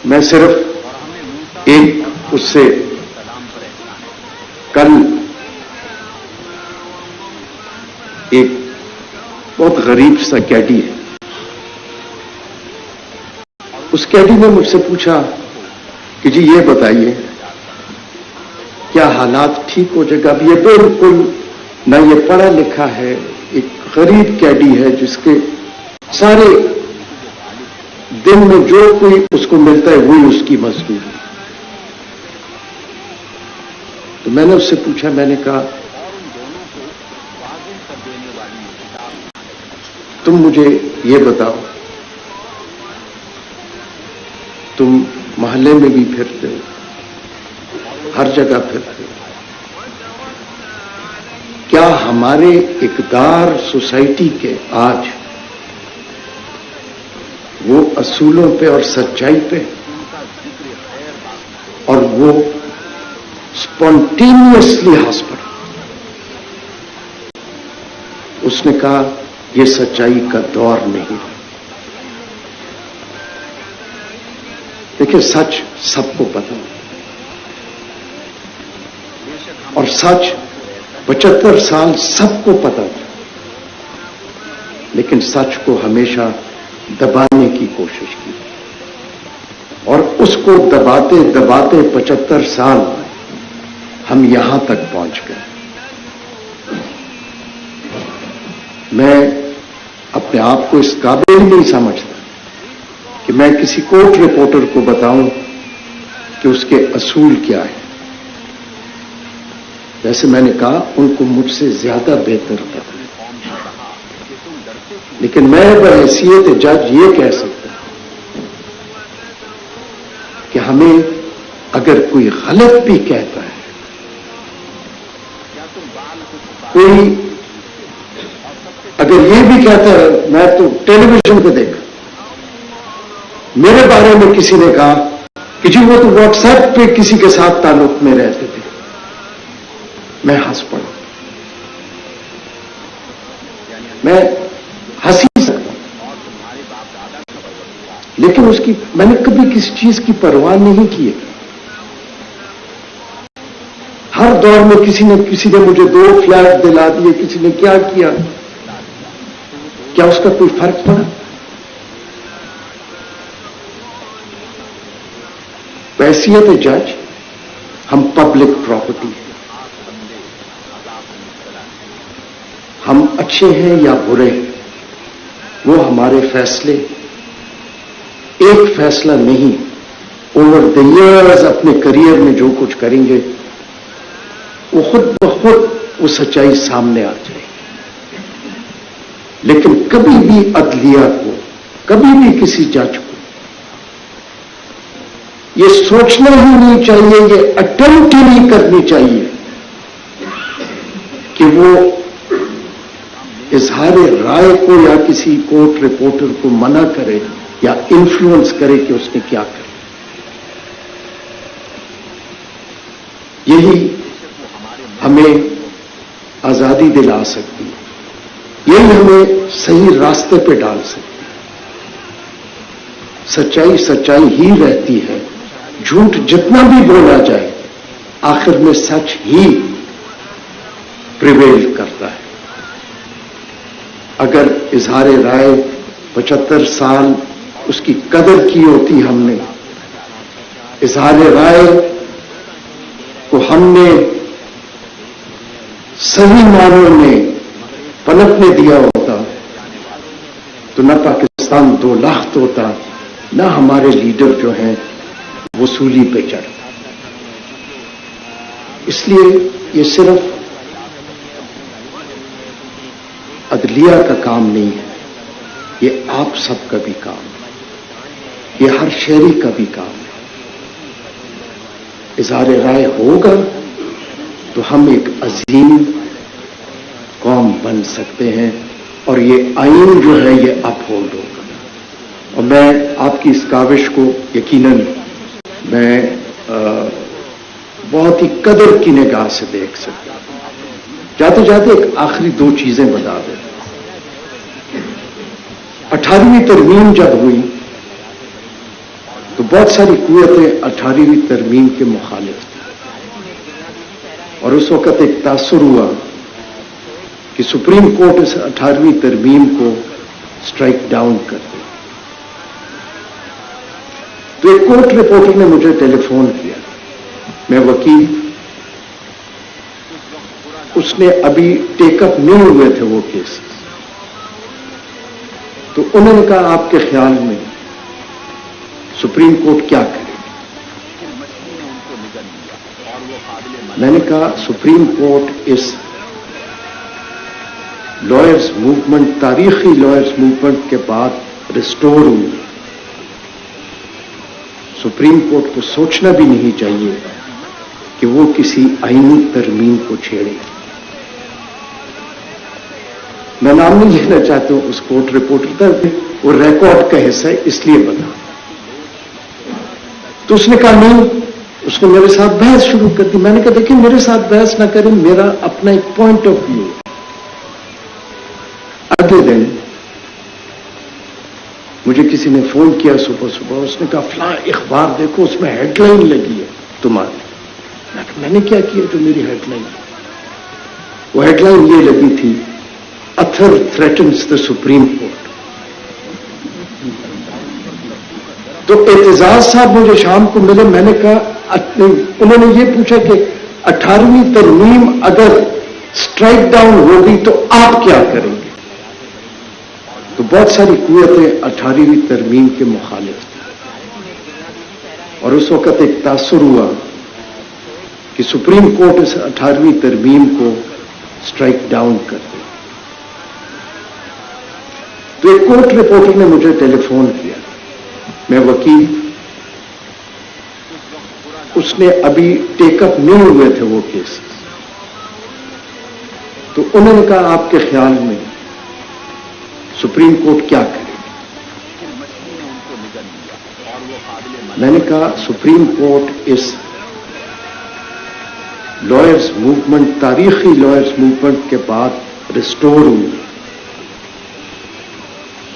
میں صرف ایک اس سے کل ایک بہت غریب سا کیڈی ہے، اس کیڈی نے مجھ سے پوچھا کہ جی یہ بتائیے کیا حالات ٹھیک ہو جائے گا؟ اب یہ بالکل نہ یہ پڑھا لکھا ہے، ایک غریب کیڈی ہے جس کے سارے دن میں جو کوئی اس کو ملتا ہے وہی اس کی مزدوری ہے۔ تو میں نے اس سے پوچھا، میں نے کہا تم مجھے یہ بتاؤ، تم محلے میں بھی پھرتے ہو، ہر جگہ پھرتے ہو، کیا ہمارے اقدار سوسائٹی کے آج وہ اصولوں پہ اور سچائی پہ اور وہ اسپونٹینیسلی ہاسپٹل؟ اس نے کہا یہ سچائی کا دور نہیں۔ دیکھیں سچ سب کو پتا اور سچ 75 سال سب کو پتا تھا، لیکن سچ کو ہمیشہ دبانے کی کوشش کی اور اس کو دباتے دباتے 75 سال ہم یہاں تک پہنچ گئے۔ میں اپنے آپ کو اس قابل نہیں سمجھتا کہ میں کسی کورٹ رپورٹر کو بتاؤں کہ اس کے اصول کیا ہے۔ جیسے میں نے کہا ان کو مجھ سے زیادہ بہتر پتا ہے، لیکن میں بحیثیت جج یہ کہہ سکتا ہوں کہ ہمیں اگر کوئی غلط بھی کہتا ہے، کوئی اگر یہ بھی کہتا ہے، میں تو ٹیلی ویژن پہ دیکھا میرے بارے میں کسی نے کہا کہ جی وہ تو واٹس ایپ پہ کسی کے ساتھ تعلق میں رہتے تھے، میں ہنس پڑا، میں ہنسی سکتا ہوں، لیکن اس کی میں نے کبھی کسی چیز کی پرواہ نہیں کی ہے۔ ہر دور میں کسی نے مجھے 2 فلیٹ دلا دیے، کسی نے کیا کیا، کیا اس کا کوئی فرق پڑا؟ بحیثیت جج ہم پبلک پراپرٹی ہیں، ہم اچھے ہیں یا برے ہیں، وہ ہمارے فیصلے ایک فیصلہ نہیں، اوور دی ایئرز اپنے کریئر میں جو کچھ کریں گے وہ خود بخود وہ سچائی سامنے آ جائے گی۔ لیکن کبھی بھی عدلیہ کو، کبھی بھی کسی جج کو یہ سوچنا ہی نہیں چاہیے، یہ اٹمپٹ ہی نہیں کرنی چاہیے کہ وہ اظہار رائے کو یا کسی کورٹ رپورٹر کو منع کرے یا انفلوئنس کرے کہ اس نے کیا کرے۔ یہی ہمیں آزادی دلا سکتی ہے، یہی ہمیں صحیح راستے پہ ڈال سکتی ہے۔ سچائی سچائی ہی رہتی ہے، جھوٹ جتنا بھی بولا جائے آخر میں سچ ہی پریویل کرتا ہے۔ اگر اظہار رائے 75 سال اس کی قدر کی ہوتی، ہم نے اظہار رائے کو ہم نے صحیح معنوں میں پنپنے دیا ہوتا تو نہ پاکستان 2 لاکھ ہوتا، نہ ہمارے لیڈر جو ہیں وصولی پہ چڑھ۔ اس لیے یہ صرف عدلیہ کا کام نہیں ہے، یہ آپ سب کا بھی کام ہے، یہ ہر شہری کا بھی کام ہے۔ اظہار رائے ہوگا تو ہم ایک عظیم قوم بن سکتے ہیں اور یہ آئین جو ہے یہ اپ ہولڈ ہوگا۔ اور میں آپ کی اس کاوش کو یقیناً میں بہت ہی قدر کی نگاہ سے دیکھ سکتا ہوں۔ جاتے جاتے ایک آخری 2 چیزیں بتا دیں۔ 18ویں ترمیم جب ہوئی تو بہت ساری قوتیں 18ویں ترمیم کے مخالف تھیں، اور اس وقت ایک تاثر ہوا کہ سپریم کورٹ اس 18ویں ترمیم کو اسٹرائک ڈاؤن کر دے۔ تو ایک کورٹ رپورٹر نے مجھے ٹیلی فون کیا، میں وکیل، اس نے ابھی ٹیک اپ نہیں ہوئے تھے وہ کیس، تو انہوں نے کہا آپ کے خیال میں سپریم کورٹ کیا کرے؟ میں نے کہا سپریم کورٹ اس لائرز موومنٹ، تاریخی لائرز موومنٹ کے بعد ریسٹور ہوئی، سپریم کورٹ کو سوچنا بھی نہیں چاہیے کہ وہ کسی آئینی ترمیم کو چھیڑے۔ میں نام نہیں لینا چاہتا ہوں اس کورٹ رپورٹر کا، وہ ریکارڈ کا حصہ ہے اس لیے بتا۔ تو اس نے کہا نہیں، اس نے میرے ساتھ بحث شروع کر دی۔ میں نے کہا دیکھیں میرے ساتھ بحث نہ کریں، میرا اپنا ایک پوائنٹ آف ویو۔ اگلے دن مجھے کسی نے فون کیا صبح صبح، اس نے کہا فلاں اخبار دیکھو اس میں ہیڈ لائن لگی ہے تمہاری۔ میں نے کیا کیا جو میری ہیڈ لائن؟ وہ ہیڈ لائن یہ لگی تھی، اتھر تھریٹنز دا سپریم کورٹ۔ تو اعتزاز صاحب مجھے شام کو ملے، میں نے کہا انہوں نے یہ پوچھا کہ 18ویں ترمیم اگر اسٹرائک ڈاؤن ہوگی تو آپ کیا کریں گے؟ تو بہت ساری قوتیں 18ویں ترمیم کے مخالف تھیں، اور اس وقت ایک تاثر ہوا کہ سپریم کورٹ اس 18ویں ترمیم کو اسٹرائک ڈاؤن کر دے۔ تو ایک کورٹ رپورٹر نے مجھے ٹیلی فون کیا، میں وکیل، اس نے ابھی ٹیک اپ نہیں ہوئے تھے وہ کیس، تو انہوں نے کہا آپ کے خیال میں سپریم کورٹ کیا کرے؟ میں نے کہا سپریم کورٹ اس لائرز موومنٹ، تاریخی لائرز موومنٹ کے بعد ریسٹور ہوئی،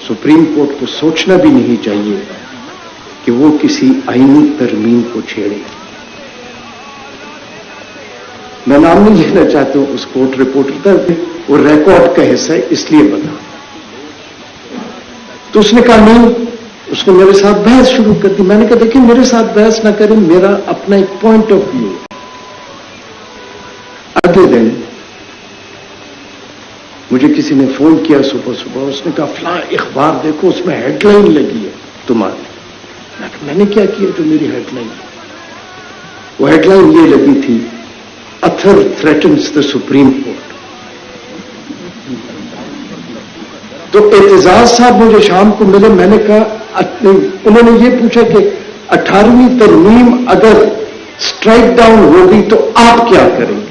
سپریم کورٹ کو سوچنا بھی نہیں چاہیے کہ وہ کسی آئینی ترمیم کو چھیڑے۔ میں نام نہیں لینا چاہتا ہوں اس کورٹ رپورٹر کا، وہ ریکارڈ کا حصہ ہے اس لیے بتا۔ تو اس نے کہا نہیں، اس نے میرے ساتھ بحث شروع کر دی۔ میں نے کہا دیکھیں میرے ساتھ بحث نہ کریں، میرا اپنا ایک پوائنٹ آف ویو۔ اگلے دن مجھے کسی نے فون کیا صبح صبح، اس نے کہا فلاں اخبار دیکھو اس میں ہیڈ لائن لگی ہے تمہاری۔ میں نے کیا کیا جو میری ہیڈ لائن؟ وہ ہیڈ لائن یہ لگی تھی، اتھر تھریٹنز دا سپریم کورٹ۔ تو اعتزاز صاحب مجھے شام کو ملے، میں نے کہا انہوں نے یہ پوچھا کہ 18ویں ترمیم اگر اسٹرائک ڈاؤن ہوگی تو آپ کیا کریں گے؟